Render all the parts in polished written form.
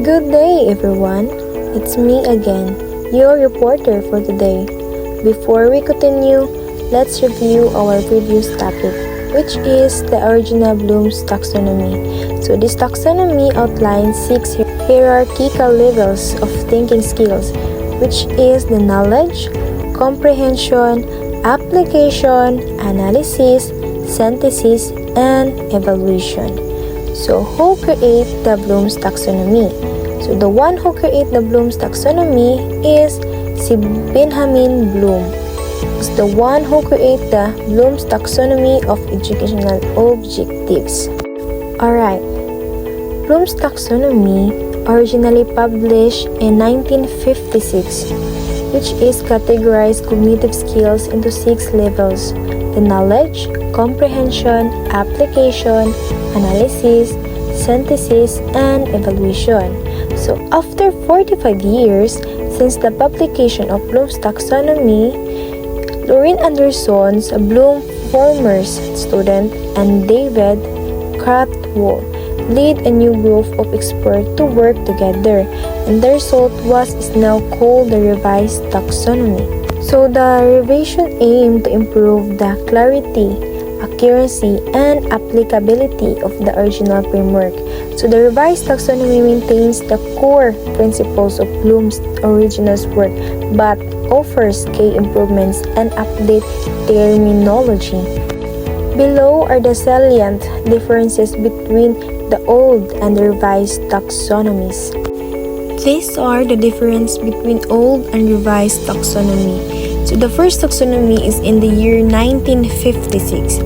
Good day, everyone. It's me again, your reporter for today. Before we continue, let's review our previous topic, which is the original Bloom's taxonomy. So this taxonomy outlines 6 hierarchical levels of thinking skills, which is the knowledge, comprehension, application, analysis, synthesis, and evaluation. So who create the Bloom's taxonomy? So the one who create the Bloom's taxonomy is si Benjamin Bloom. Is the one who create the Bloom's taxonomy of educational objectives. Alright, Bloom's taxonomy originally published in 1956, which is categorized cognitive skills into 6 levels: the knowledge, comprehension, application, analysis, synthesis, and evaluation. So after 45 years since the publication of Bloom's taxonomy, Lorraine Anderson's Bloom former student and David Krathwohl lead a new group of experts to work together, and the result is now called the revised taxonomy. So the revision aimed to improve the clarity, accuracy, and applicability of the original framework. So the revised taxonomy maintains the core principles of Bloom's original work, but offers key improvements and update terminology. Below are the salient differences between the old and the revised taxonomies. These are the difference between old and revised taxonomy. So the first taxonomy is in the year 1956.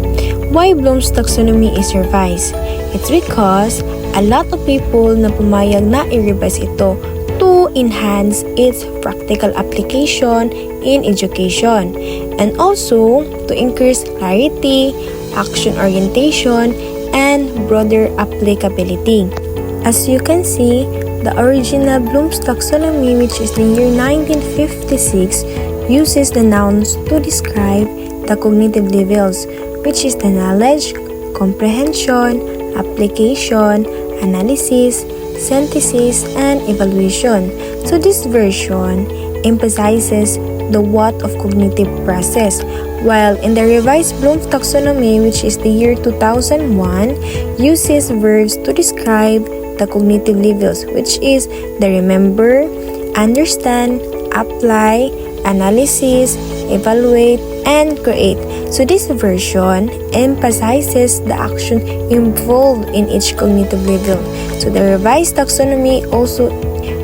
Why Bloom's taxonomy is revised? It's because a lot of people na pumayag na i-revise ito to enhance its practical application in education, and also to increase clarity, action orientation, and broader applicability. As you can see, the original Bloom's taxonomy, which is the year 1956, uses the nouns to describe the cognitive levels, which is the knowledge, comprehension, application, analysis, synthesis, and evaluation. So this version emphasizes the what of cognitive process, while in the revised Bloom's taxonomy, which is the year 2001, uses verbs to describe the cognitive levels, which is the remember, understand, apply, analysis, evaluate, and create. So this version emphasizes the action involved in each cognitive level. So the revised taxonomy also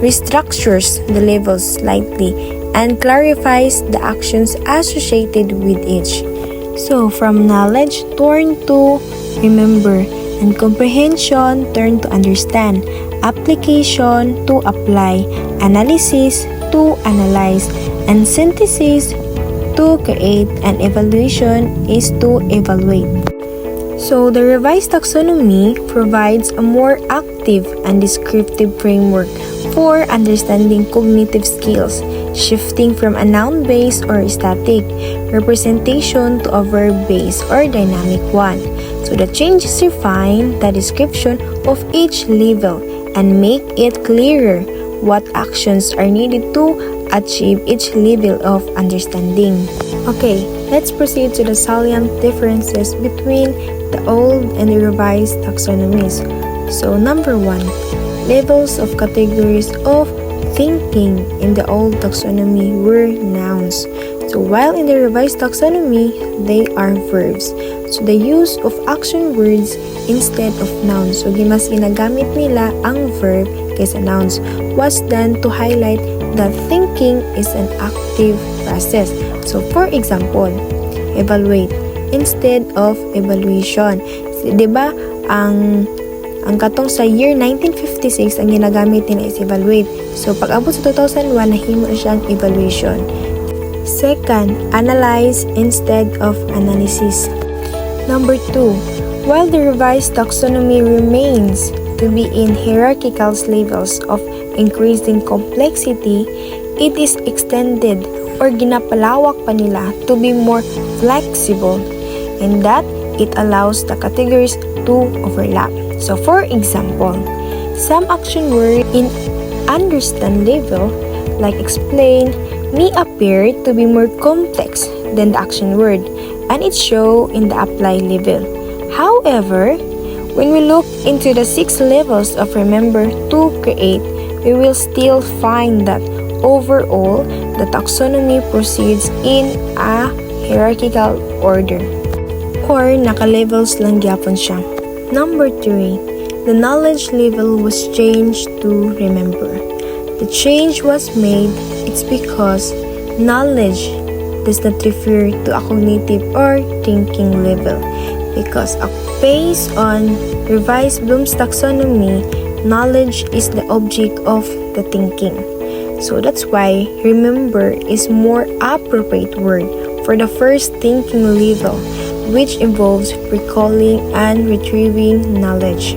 restructures the levels slightly and clarifies the actions associated with each. So from knowledge, turn to remember, and comprehension, turn to understand, application, to apply, analysis, to analyze, and synthesis, to create, and evaluation is to evaluate. So the revised taxonomy provides a more active and descriptive framework for understanding cognitive skills, shifting from a noun-based or static representation to a verb-based or dynamic one. So the changes refine the description of each level and make it clearer what actions are needed to achieve each level of understanding. Okay, let's proceed to the salient differences between the old and the revised taxonomies. So number 1, levels of categories of thinking in the old taxonomy were nouns. So while in the revised taxonomy, they are verbs. So the use of action words instead of nouns. So mas ginagamit nila ang verb kaysa nouns was done to highlight that thinking is an active process. So for example, evaluate instead of evaluation. Diba, ang katong sa year 1956, ang ginagamit nila is evaluate. So pag abot sa 2001, nahimo siyang evaluation. Second, analyze instead of analysis. Number 2, while the revised taxonomy remains to be in hierarchical levels of increasing complexity, it is extended or ginapalawak pa nila to be more flexible in that it allows the categories to overlap. So for example, Some action word in understand level, like explain, may appear to be more complex than the action word, and it show in the apply level. However, when we look into the 6 levels of remember to create, we will still find that overall, the taxonomy proceeds in a hierarchical order, or naka-levels lang gyapon siya. Number 3, the knowledge level was changed to remember. The change was made, it's because knowledge does not refer to a cognitive or thinking level, because based on revised Bloom's taxonomy, knowledge is the object of the thinking. So that's why remember is more appropriate word for the first thinking level, which involves recalling and retrieving knowledge.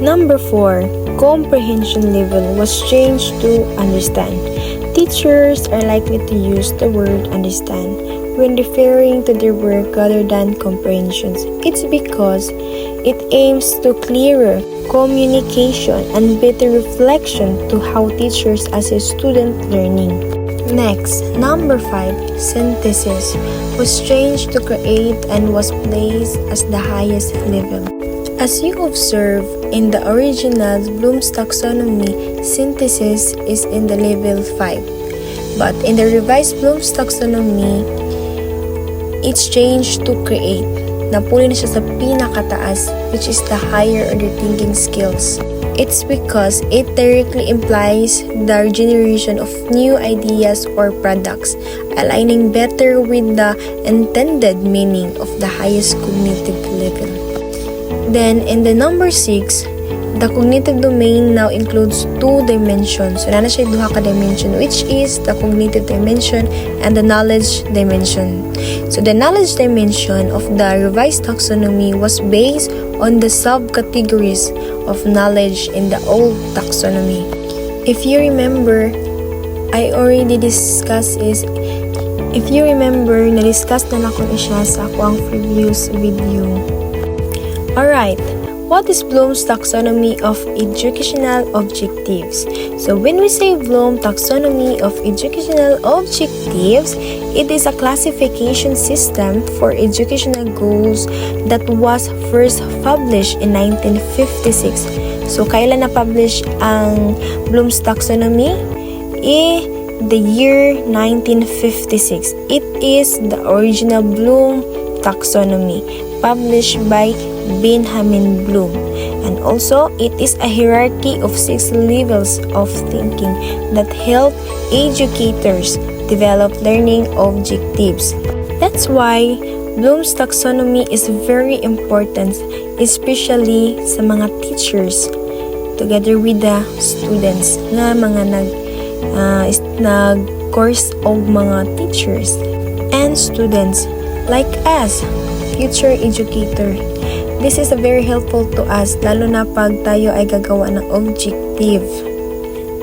Number 4, comprehension level was changed to understand. Teachers are likely to use the word understand when referring to their work rather than comprehensions. It's because it aims to clearer communication and better reflection to how teachers assess student learning. Next, number 5, synthesis was changed to create and was placed as the highest level. As you observe in the original Bloom's taxonomy, synthesis is in the level 5. But in the revised Bloom's taxonomy, it's changed to create. Napuli na siya sa pinakataas, which is the higher order thinking skills. It's because it directly implies the generation of new ideas or products, aligning better with the intended meaning of the highest cognitive level. Then, in the number 6, the cognitive domain now includes 2 dimensions. So, na siya duha ka dimension, which is the cognitive dimension and the knowledge dimension. So, the knowledge dimension of the revised taxonomy was based on the subcategories of knowledge in the old taxonomy. If you remember, na-discuss na ako siya sa akong previous video. Alright, what is Bloom's taxonomy of educational objectives? So when we say Bloom taxonomy of educational objectives, it is a classification system for educational goals that was first published in 1956. So kailan na-publish ang Bloom's taxonomy? The year 1956. It is the original Bloom taxonomy published by Benjamin Bloom, and also it is a hierarchy of 6 levels of thinking that help educators develop learning objectives. That's why Bloom's taxonomy is very important, especially sa mga teachers together with the students nga mga nag-course og mga teachers and students like us, future educator. This is very helpful to us, lalo na pag tayo ay gagawa ng objective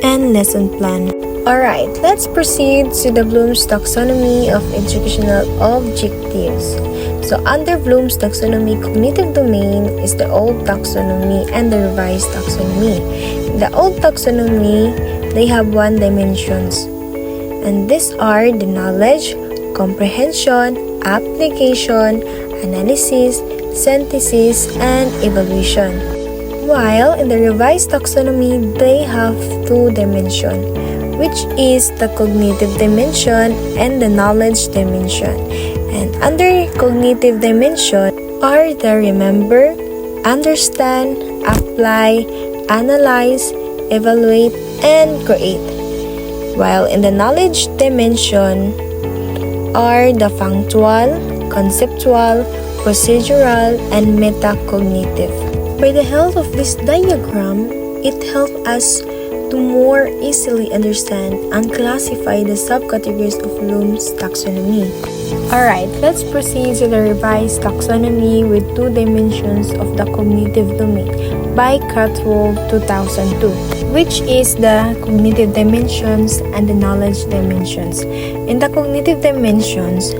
and lesson plan. Alright, let's proceed to the Bloom's taxonomy of educational objectives. So under Bloom's taxonomy, cognitive domain is the old taxonomy and the revised taxonomy. In the old taxonomy, they have 1 dimensions. And these are the knowledge, comprehension, application, analysis, synthesis, and evaluation. While in the revised taxonomy, they have 2 dimensions, which is the cognitive dimension and the knowledge dimension. And under cognitive dimension are the remember, understand, apply, analyze, evaluate, and create. While in the knowledge dimension are the functional, conceptual, procedural, and metacognitive. By the help of this diagram, it helps us to more easily understand and classify the subcategories of Bloom's taxonomy. Alright, let's proceed to the revised taxonomy with 2 dimensions of the cognitive domain by Catwell 2002, which is the cognitive dimensions and the knowledge dimensions. In the cognitive dimensions,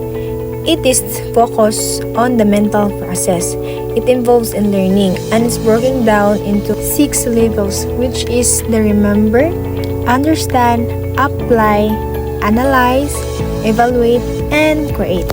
it is focused on the mental process. It involves in learning and is broken down into 6 levels, which is the remember, understand, apply, analyze, evaluate, and create.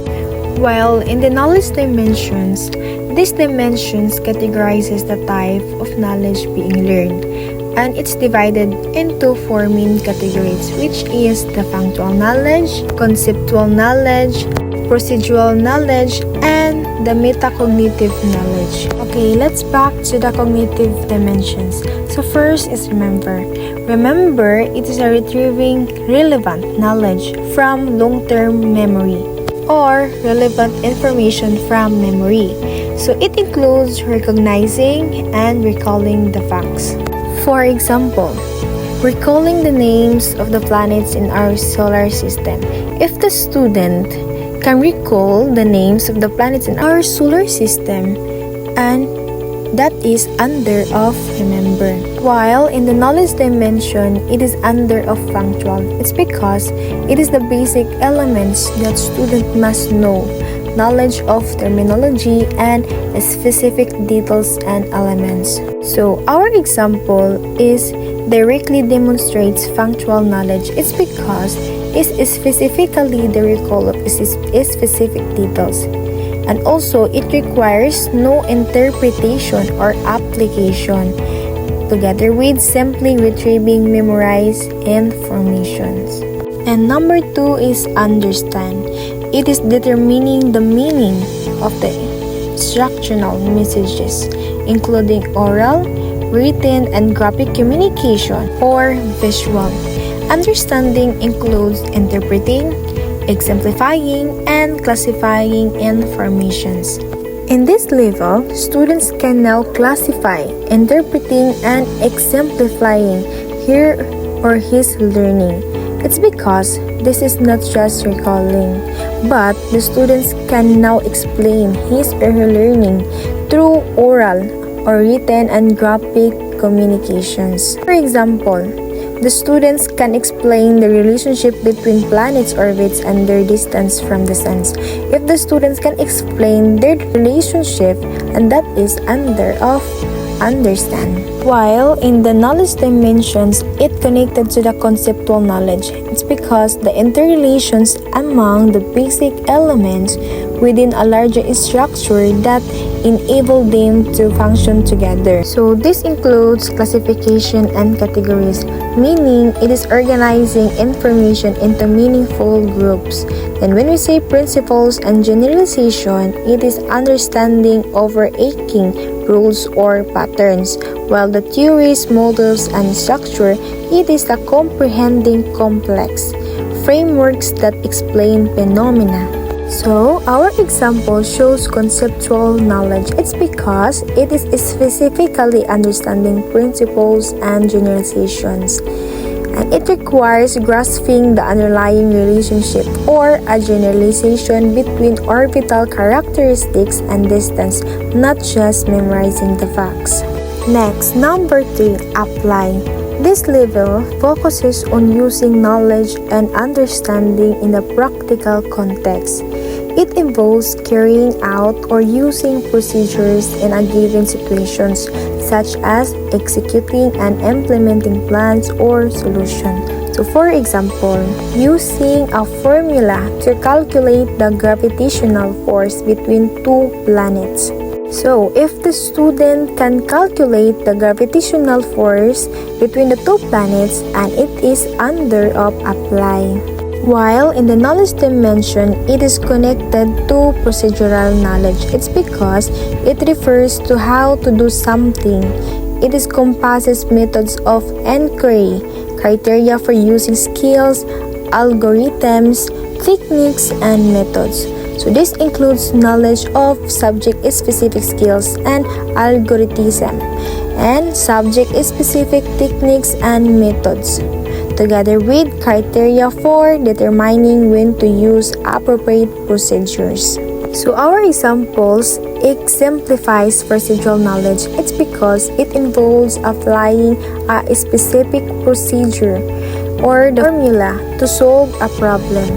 While in the knowledge dimensions, these dimensions categorizes the type of knowledge being learned, and it's divided into 4 main categories, which is the functional knowledge, conceptual knowledge, procedural knowledge, and the metacognitive knowledge. Okay, let's back to the cognitive dimensions. So first is remember. Remember, it is a retrieving relevant knowledge from long-term memory or relevant information from memory. So it includes recognizing and recalling the facts. For example, recalling the names of the planets in our solar system. If the student can recall the names of the planets in our solar system, and that is under of remember. While in the knowledge dimension, it is under of functional. It's because it is the basic elements that student must know. Knowledge of terminology and specific details and elements. So our example is directly demonstrates functional knowledge. It's because it is specifically the recall of specific details. And also, it requires no interpretation or application, together with simply retrieving memorized informations. And number 2 is understand. It is determining the meaning of the instructional messages, including oral, written, and graphic communication or visual. Understanding includes interpreting, exemplifying, and classifying informations. In this level, students can now classify, interpreting, and exemplifying her or his learning. It's because this is not just recalling, but the students can now explain his or her learning through oral or written and graphic communications. For example, the students can explain the relationship between planets' orbits and their distance from the sun. If the students can explain their relationship, and that is under of understand. While in the knowledge dimensions, it connected to the conceptual knowledge. It's because the interrelations among the basic elements within a larger structure that enable them to function together. So this includes classification and categories, meaning it is organizing information into meaningful groups. And when we say principles and generalization, it is understanding overarching rules or patterns, while the theories, models, and structure, it is the comprehending complex frameworks that explain phenomena. So, our example shows conceptual knowledge. It's because it is specifically understanding principles and generalizations. And it requires grasping the underlying relationship or a generalization between orbital characteristics and distance, not just memorizing the facts. Next, number 3, apply. This level focuses on using knowledge and understanding in a practical context. It involves carrying out or using procedures in a given situations, such as executing and implementing plans or solutions. So for example, using a formula to calculate the gravitational force between 2 planets. So, if the student can calculate the gravitational force between the 2 planets, and it is under of apply. While in the knowledge dimension, it is connected to procedural knowledge. It's because it refers to how to do something. It encompasses methods of inquiry, criteria for using skills, algorithms, techniques, and methods. So this includes knowledge of subject-specific skills and algorithm, and subject-specific techniques and methods, together with criteria for determining when to use appropriate procedures. So our examples exemplifies procedural knowledge. It's because it involves applying a specific procedure or the formula to solve a problem.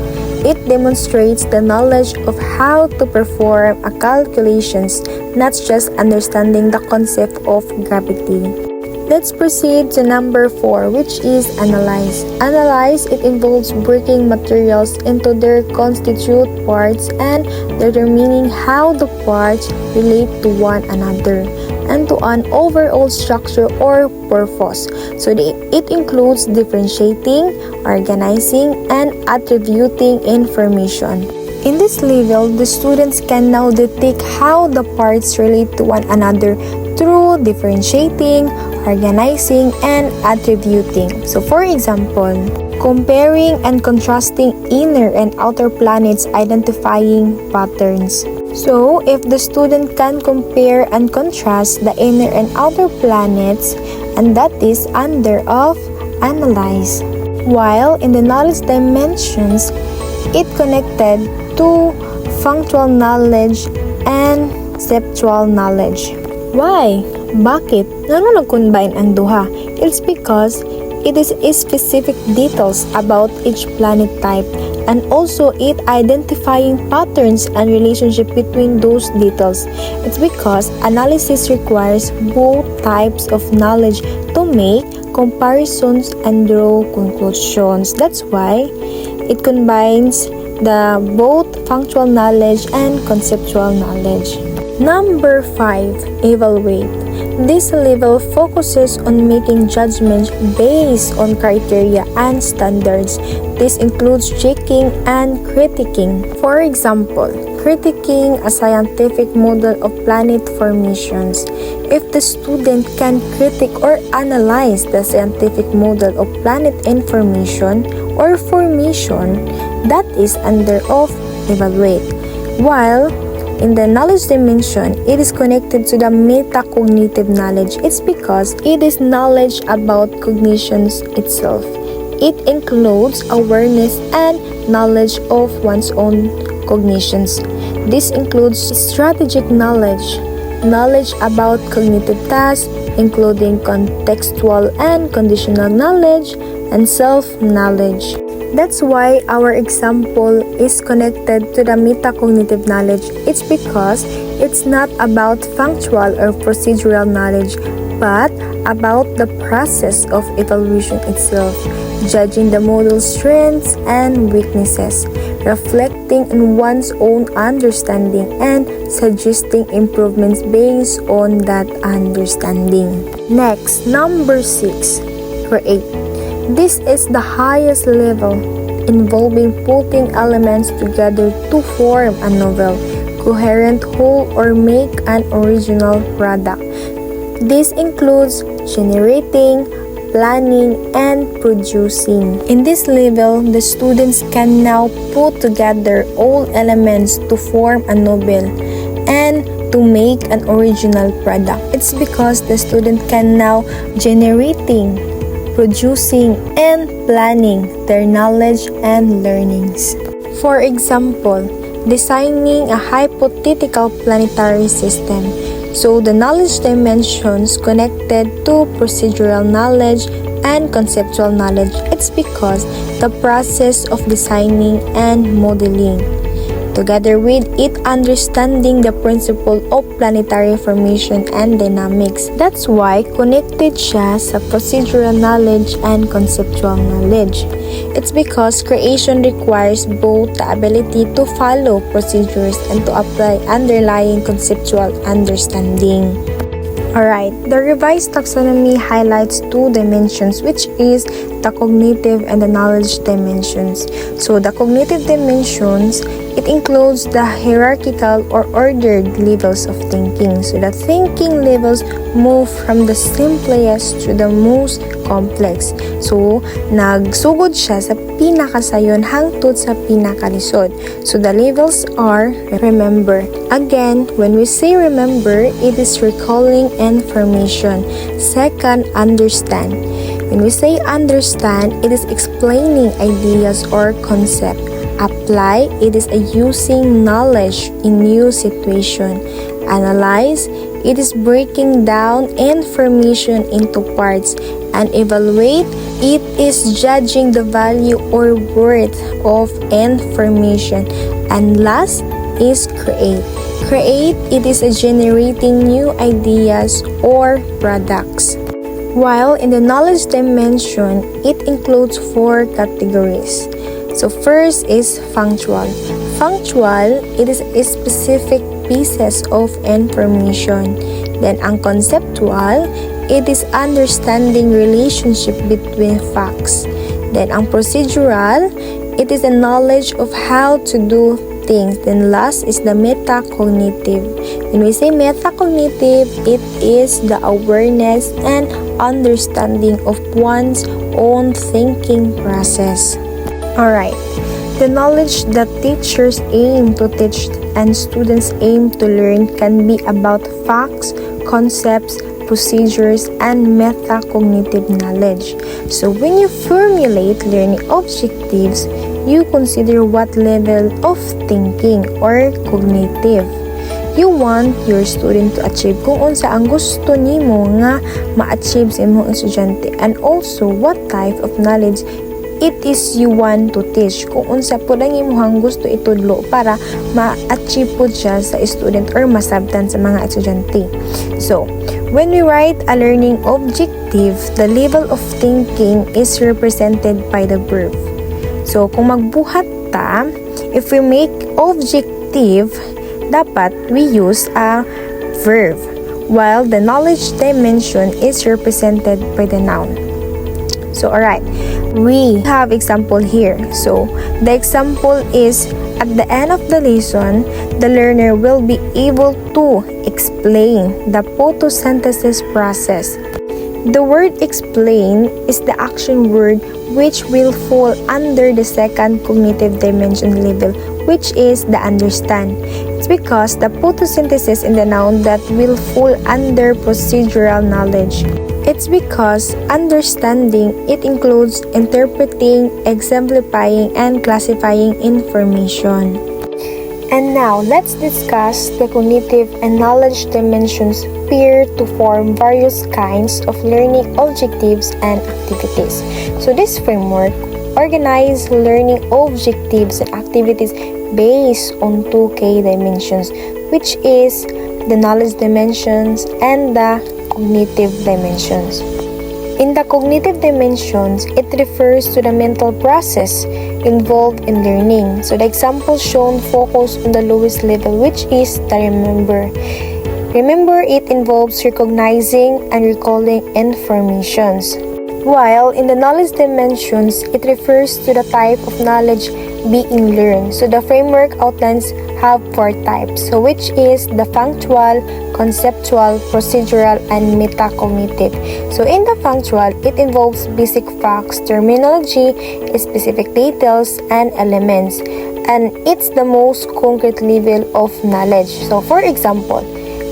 it demonstrates the knowledge of how to perform a calculations, not just understanding the concept of gravity. Let's proceed to number 4, which is analyze. Analyze, it involves breaking materials into their constituent parts and determining how the parts relate to one another and to an overall structure or purpose. So it includes differentiating, organizing, and attributing information. In this level, the students can now detect how the parts relate to one another through differentiating, organizing, and attributing. So for example, comparing and contrasting inner and outer planets, identifying patterns. So if the student can compare and contrast the inner and outer planets, and that is under of analyze. While in the knowledge dimensions, it connected to functional knowledge and conceptual knowledge. Why? Bakit? Ano nag-combine ang duha? It's because it is specific details about each planet type and also it identifying patterns and relationship between those details. It's because analysis requires both types of knowledge to make comparisons and draw conclusions. That's why it combines the both functional knowledge and conceptual knowledge. Number 5, evaluate. This level focuses on making judgments based on criteria and standards. This includes checking and critiquing. For example, critiquing a scientific model of planet formations. If the student can critique or analyze the scientific model of planet information or formation, that is under of evaluate. While in the knowledge dimension, it is connected to the metacognitive knowledge. It's because it is knowledge about cognitions itself. It includes awareness and knowledge of one's own cognitions. This includes strategic knowledge, knowledge about cognitive tasks, including contextual and conditional knowledge, and self-knowledge. That's why our example is connected to the metacognitive knowledge. It's because it's not about functional or procedural knowledge, but about the process of evaluation itself, judging the model's strengths and weaknesses, reflecting on one's own understanding, and suggesting improvements based on that understanding. Next, number 6, create. This is the highest level, involving putting elements together to form a novel, coherent whole or make an original product. This includes generating, planning, and producing. In this level, the students can now put together all elements to form a novel and to make an original product. It's because the student can now generating, producing, and planning their knowledge and learnings. For example, designing a hypothetical planetary system. So the knowledge dimensions connected to procedural knowledge and conceptual knowledge. It's because the process of designing and modeling, together with it understanding the principle of planetary formation and dynamics. That's why connected siya sa procedural knowledge and conceptual knowledge. It's because creation requires both the ability to follow procedures and to apply underlying conceptual understanding. Alright, the revised taxonomy highlights 2 dimensions, which is the cognitive and the knowledge dimensions. So the cognitive dimensions, it includes the hierarchical or ordered levels of thinking. So the thinking levels move from the simplest to the most complex. So nagsugod siya sa pinakasayon hangtod sa pinakalisod. So the levels are remember. Again, when we say remember, it is recalling information. Second, understand. When we say understand, it is explaining ideas or concept. Apply, it is a using knowledge in new situation. Analyze, it is breaking down information into parts. And evaluate, It is judging the value or worth of information. And last is create. Create, it is a generating new ideas or products. While in the knowledge dimension, it includes 4 categories. So first is functional. Functional, it is a specific pieces of information. Then ang conceptual, it is understanding relationship between facts. Then ang procedural, it is the knowledge of how to do things. Then last is the metacognitive. When we say metacognitive, it is the awareness and understanding of one's own thinking process. Alright, the knowledge that teachers aim to teach and students aim to learn can be about facts, concepts, procedures, and metacognitive knowledge. So when you formulate learning objectives, you consider what level of thinking or cognitive you want your student to achieve, kung unsa ang gusto nimo nga ma-achieve sa imong estudyante, and also what type of knowledge it is you want to teach, kung unsa po lang imong gusto itudlo para ma-achieve po siya sa student or masabtan sa mga estudyante. So, when we write a learning objective, the level of thinking is represented by the verb. So, kung magbuhat ta, if we make objective, dapat we use a verb, while the knowledge dimension is represented by the noun. So, alright, we have example here. So, the example is, at the end of the lesson, the learner will be able to explain the photosynthesis process. The word explain is the action word which will fall under the second cognitive dimension level, which is the understand. It's because the photosynthesis in the noun that will fall under procedural knowledge. It's because understanding, it includes interpreting, exemplifying, and classifying information. And now, let's discuss the cognitive and knowledge dimensions pair to form various kinds of learning objectives and activities. So this framework organizes learning objectives and activities based on 2 dimensions, which is the knowledge dimensions and the cognitive dimensions. In the cognitive dimensions, it refers to the mental process involved in learning. So the example shown focus on the lowest level, which is the remember. Remember, it involves recognizing and recalling informations. While in the knowledge dimensions, it refers to the type of knowledge being learned. So the framework outlines have 4 types, so which is the functional, conceptual, procedural, and metacognitive. So in the functional, it involves basic facts, terminology, specific details, and elements, and it's the most concrete level of knowledge. So for example,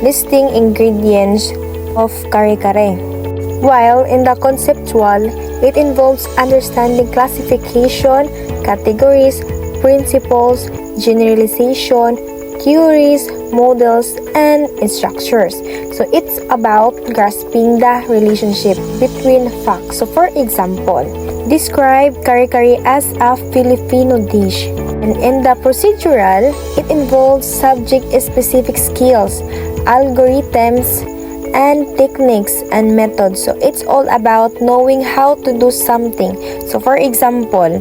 listing ingredients of kare-kare. While in the conceptual, it involves understanding classification, categories, principles, generalization, theories, models, and structures. So it's about grasping the relationship between facts. So for example, describe kare-kare as a Filipino dish. And in the procedural, it involves subject-specific skills, algorithms, and techniques and methods. So it's all about knowing how to do something. So for example,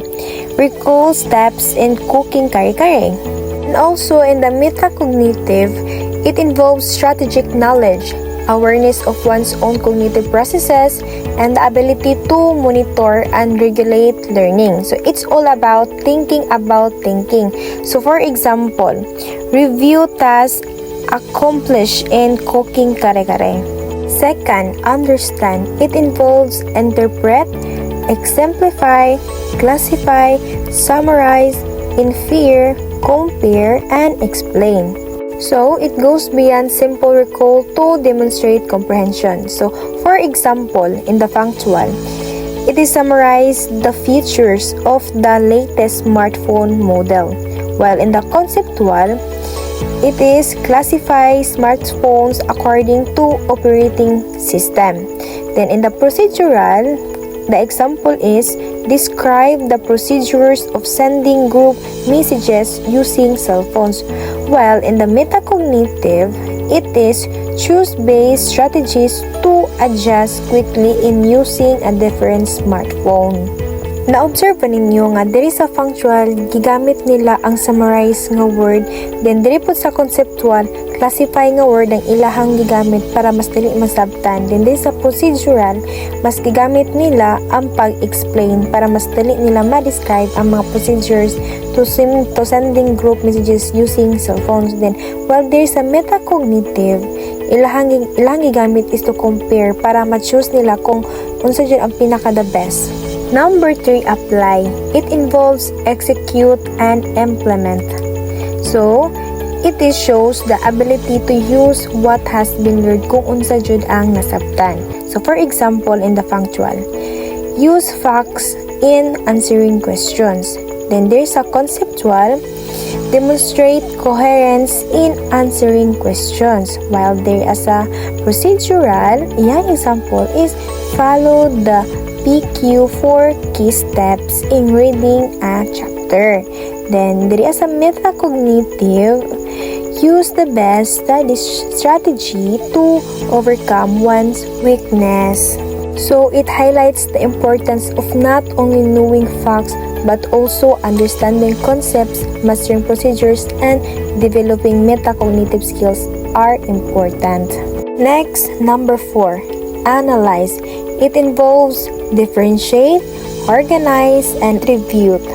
recall steps in cooking kare-kare. And also in the metacognitive, it involves strategic knowledge, awareness of one's own cognitive processes, and the ability to monitor and regulate learning. So it's all about thinking about thinking. So for example, review tasks accomplished in cooking kare-kare. Second, understand. It involves interpret, exemplify, classify, summarize, infer, compare, and explain. So, it goes beyond simple recall to demonstrate comprehension. So, for example, in the functional, it is summarize the features of the latest smartphone model. While in the conceptual, it is classify smartphones according to operating system. Then in the procedural, The example is, describe the procedures of sending group messages using cell phones. While in the metacognitive, it is choose based strategies to adjust quickly in using a different smartphone. Na-observe ninyo nga diri sa functional gigamit nila ang summarize nga word, then diri po sa conceptual classify nga word ang ilahang gigamit para mas dili masabtan. Then diri sa procedural mas gigamit nila ang pag-explain para mas dili nila ma-describe ang mga procedures to sending group messages using cell phones. Then while diri sa metacognitive, ilahang gigamit is to compare para ma-choose nila kung unsa jud ang pinaka the best. Number 3, apply. It involves execute and implement. So, it shows the ability to use what has been learned kung unsa jud ang nasabtan. So, for example, in the functional, use facts in answering questions. Then, there's a conceptual, demonstrate coherence in answering questions. While there is a procedural, yung example is follow the PQ for key steps in reading a chapter. Then, there is a metacognitive, use the best study strategy to overcome one's weakness. So, it highlights the importance of not only knowing facts but also understanding concepts, mastering procedures, and developing metacognitive skills are important. Next, number 4, analyze. It involves differentiate, organize, and attribute.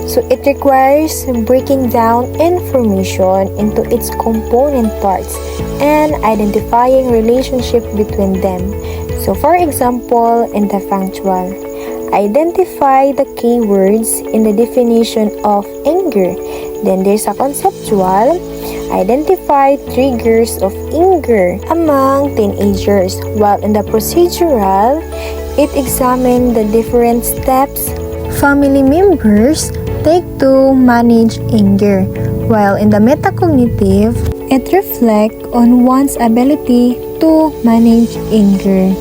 So it requires breaking down information into its component parts and identifying relationship between them. So for example, in the functional, identify the keywords in the definition of anger. Then there's a conceptual, identify triggers of anger among teenagers. While in the procedural, it examined the different steps family members take to manage anger. While in the metacognitive, it reflects on one's ability to manage anger.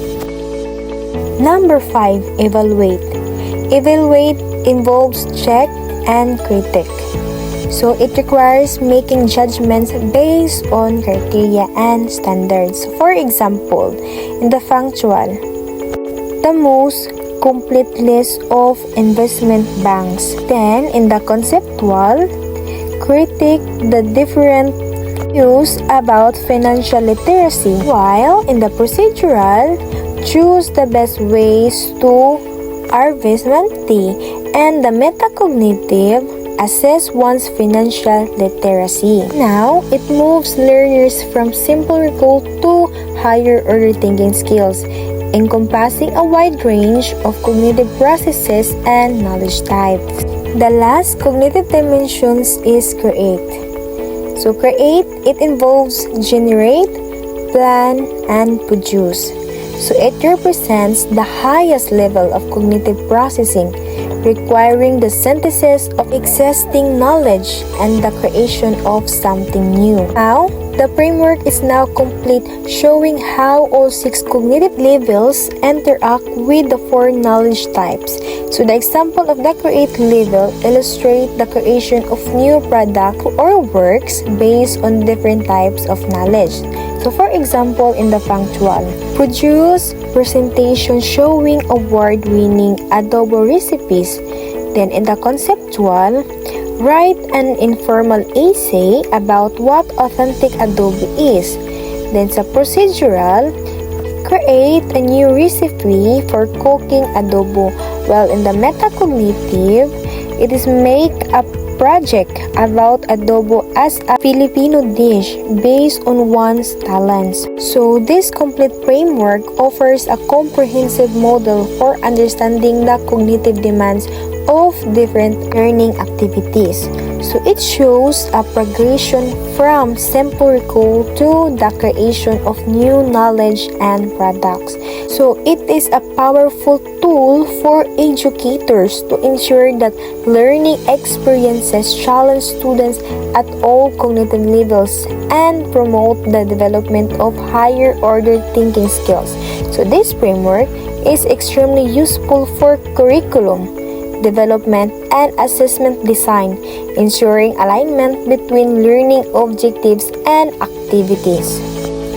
Number 5, evaluate. Evaluate involves check and critique. So it requires making judgments based on criteria and standards. For example, in the functional, the most complete list of investment banks. Then, in the conceptual, critique the different views about financial literacy. While in the procedural, choose the best ways to harvest money. And the metacognitive, assess one's financial literacy. Now, it moves learners from simple recall to higher order thinking skills, encompassing a wide range of cognitive processes and knowledge types. The last cognitive dimensions is create. So create, it involves generate, plan, and produce. So it represents the highest level of cognitive processing, requiring the synthesis of existing knowledge and the creation of something new. Now, the framework is now complete, showing how all 6 cognitive levels interact with the 4 knowledge types. So the example of the create level illustrates the creation of new product or works based on different types of knowledge. So for example, in the functional, produce presentation showing award-winning adobo recipes. Then in the conceptual, write an informal essay about what authentic adobo is. Then sa procedural, create a new recipe for cooking adobo. While in the metacognitive, it is make a project about adobo as a Filipino dish based on one's talents. So this complete framework offers a comprehensive model for understanding the cognitive demands of different learning activities. So it shows a progression from simple recall to the creation of new knowledge and products. So it is a powerful tool for educators to ensure that learning experiences challenge students at all cognitive levels and promote the development of higher order thinking skills. So this framework is extremely useful for curriculum development and assessment design, ensuring alignment between learning objectives and activities.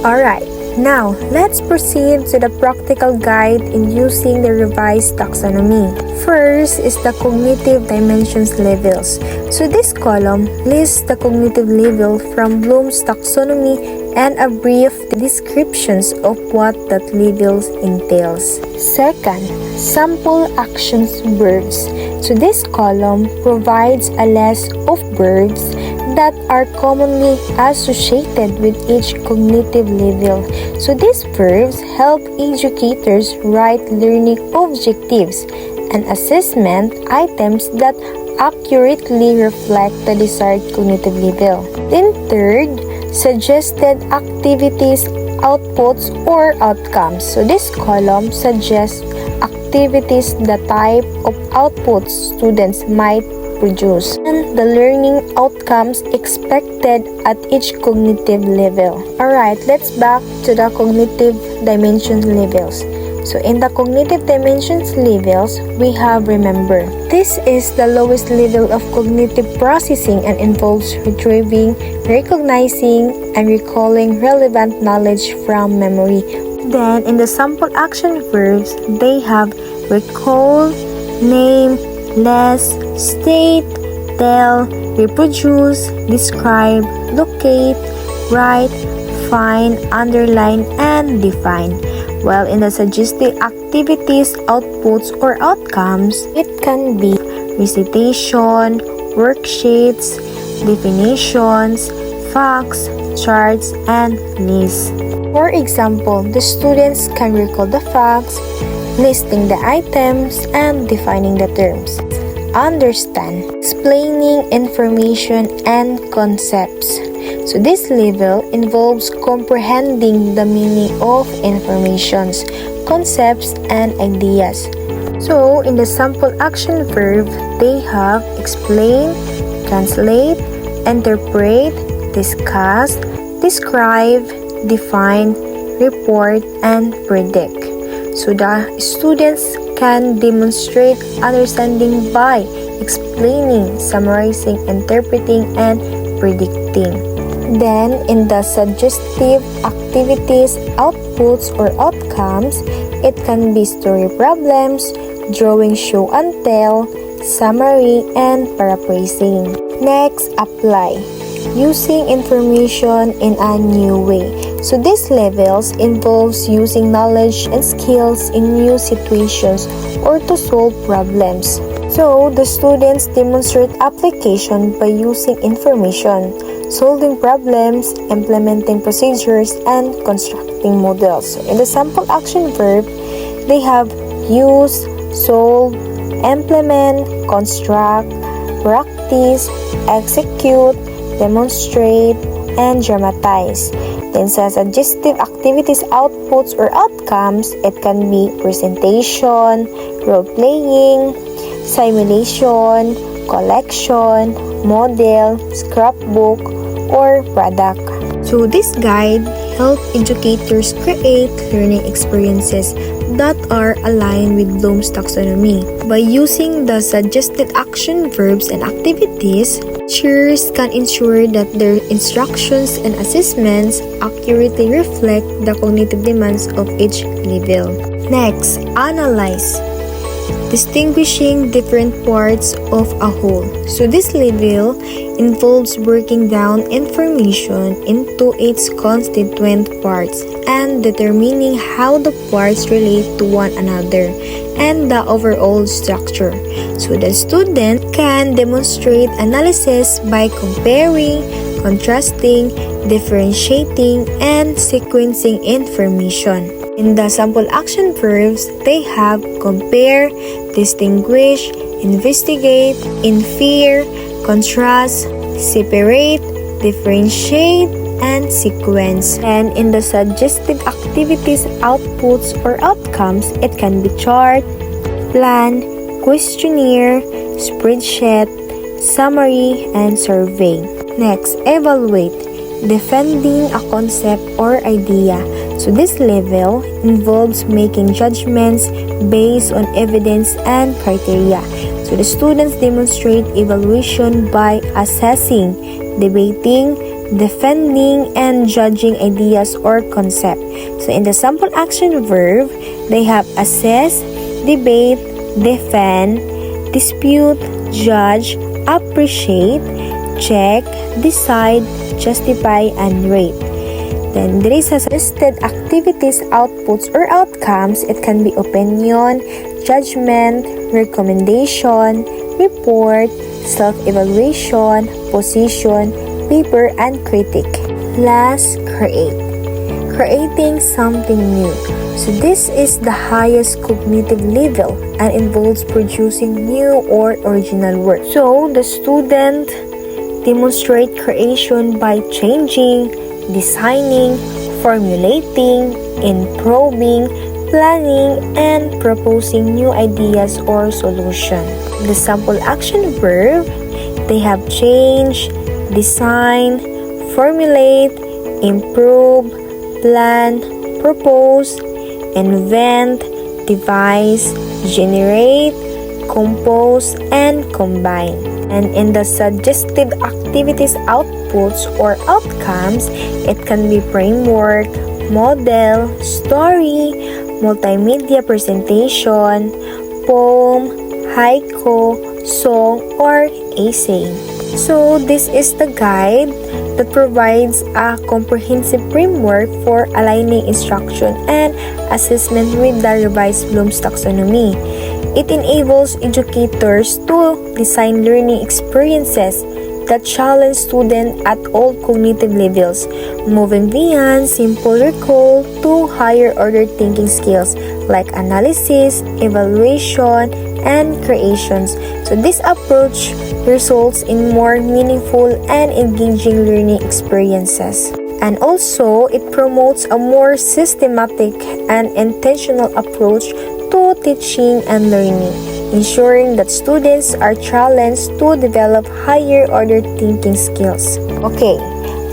Alright, now let's proceed to the practical guide in using the revised taxonomy. First is the cognitive dimensions levels. So this column lists the cognitive level from Bloom's taxonomy and a brief descriptions of what that level entails. Second, sample actions verbs. So this column provides a list of verbs that are commonly associated with each cognitive level. So these verbs help educators write learning objectives and assessment items that accurately reflect the desired cognitive level. Then third, suggested activities, outputs, or outcomes. So this column suggests activities, the type of outputs students might produce, and the learning outcomes expected at each cognitive level. Alright, let's back to the cognitive dimension levels. So in the cognitive dimensions levels, we have remember. This is the lowest level of cognitive processing and involves retrieving, recognizing, and recalling relevant knowledge from memory. Then in the sample action verbs, they have recall, name, list, state, tell, reproduce, describe, locate, write, find, underline, and define. While in the suggested activities, outputs, or outcomes, it can be recitation, worksheets, definitions, facts, charts, and lists. For example, the students can recall the facts, listing the items, and defining the terms. Understand, explaining information and concepts. So this level involves comprehending the meaning of informations, concepts, and ideas. So in the sample action verb, they have explain, translate, interpret, discuss, describe, define, report, and predict. So the students can demonstrate understanding by explaining, summarizing, interpreting, and predicting. Then, in the suggestive activities, outputs, or outcomes, it can be story problems, drawing show and tell, summary, and paraphrasing. Next, apply. Using information in a new way. So these levels involves using knowledge and skills in new situations or to solve problems. So the students demonstrate application by using information, solving problems, implementing procedures, and constructing models. So in the sample action verb, they have use, solve, implement, construct, practice, execute, demonstrate, and dramatize. Then sa suggestive activities, outputs, or outcomes, it can be presentation, role-playing, simulation, collection, model, scrapbook, or product. So this guide helps educators create learning experiences that are aligned with Bloom's taxonomy. By using the suggested action verbs and activities, teachers can ensure that their instructions and assessments accurately reflect the cognitive demands of each level. Next, analyze. Distinguishing different parts of a whole. So this level involves breaking down information into its constituent parts and determining how the parts relate to one another and the overall structure. So the student can demonstrate analysis by comparing, contrasting, differentiating, and sequencing information. In the sample action verbs, they have compare, distinguish, investigate, infer, contrast, separate, differentiate, and sequence. And in the suggestive activities, outputs, or outcomes, it can be chart, plan, questionnaire, spreadsheet, summary, and survey. Next, evaluate. Defending a concept or idea. So this level involves making judgments based on evidence and criteria. So the students demonstrate evaluation by assessing, debating, defending, and judging ideas or concept. So in the sample action verb, they have assess, debate, defend, dispute, judge, appreciate, check, decide, justify, and rate. Then there is a suggested activities, outputs, or outcomes. It can be opinion, judgment, recommendation, report, self-evaluation, position, paper, and critic. Last, create. Creating something new. So this is the highest cognitive level and involves producing new or original work. So the student demonstrate creation by changing, designing, formulating, improving, planning, and proposing new ideas or solution. The sample action verb, they have change, design, formulate, improve, plan, propose, invent, devise, generate, compose, and combine. And in the suggested activities, outputs, or outcomes, it can be framework, model, story, multimedia presentation, poem, haiku, song, or essay. So this is the guide that provides a comprehensive framework for aligning instruction and assessment with the revised Bloom's taxonomy. It enables educators to design learning experiences that challenge students at all cognitive levels, moving beyond simple recall to higher order thinking skills like analysis, evaluation, and creations. So this approach results in more meaningful and engaging learning experiences. And also, it promotes a more systematic and intentional approach to teaching and learning, ensuring that students are challenged to develop higher order thinking skills. Okay,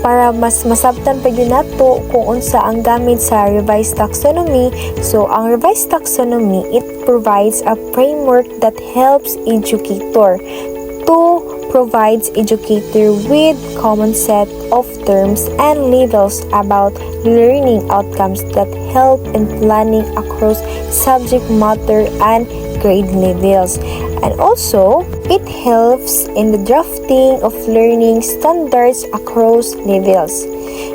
para mas masabtan pa yun nato kung unsa ang gamit sa revised taxonomy. So, ang revised taxonomy, it provides a framework that helps educator to provides educator with common set of terms and labels about learning outcomes that help in planning across subject matter and grade levels. And also, it helps in the drafting of learning standards across levels.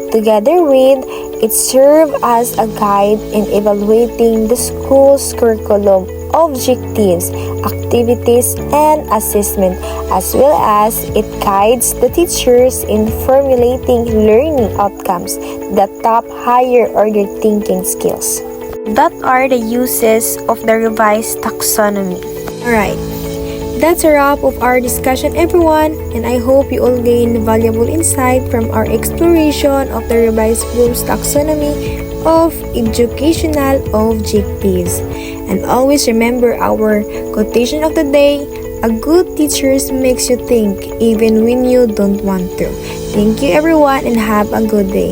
Together with, it serves as a guide in evaluating the school's curriculum, objectives, activities, and assessment, as well as it guides the teachers in formulating learning outcomes that tap higher order thinking skills. That are the uses of the revised taxonomy. Alright, that's a wrap of our discussion, everyone, and I hope you all gain valuable insight from our exploration of the revised Bloom's taxonomy of educational objectives. And always remember our quotation of the day: a good teacher makes you think even when you don't want to. Thank you, everyone, and have a good day.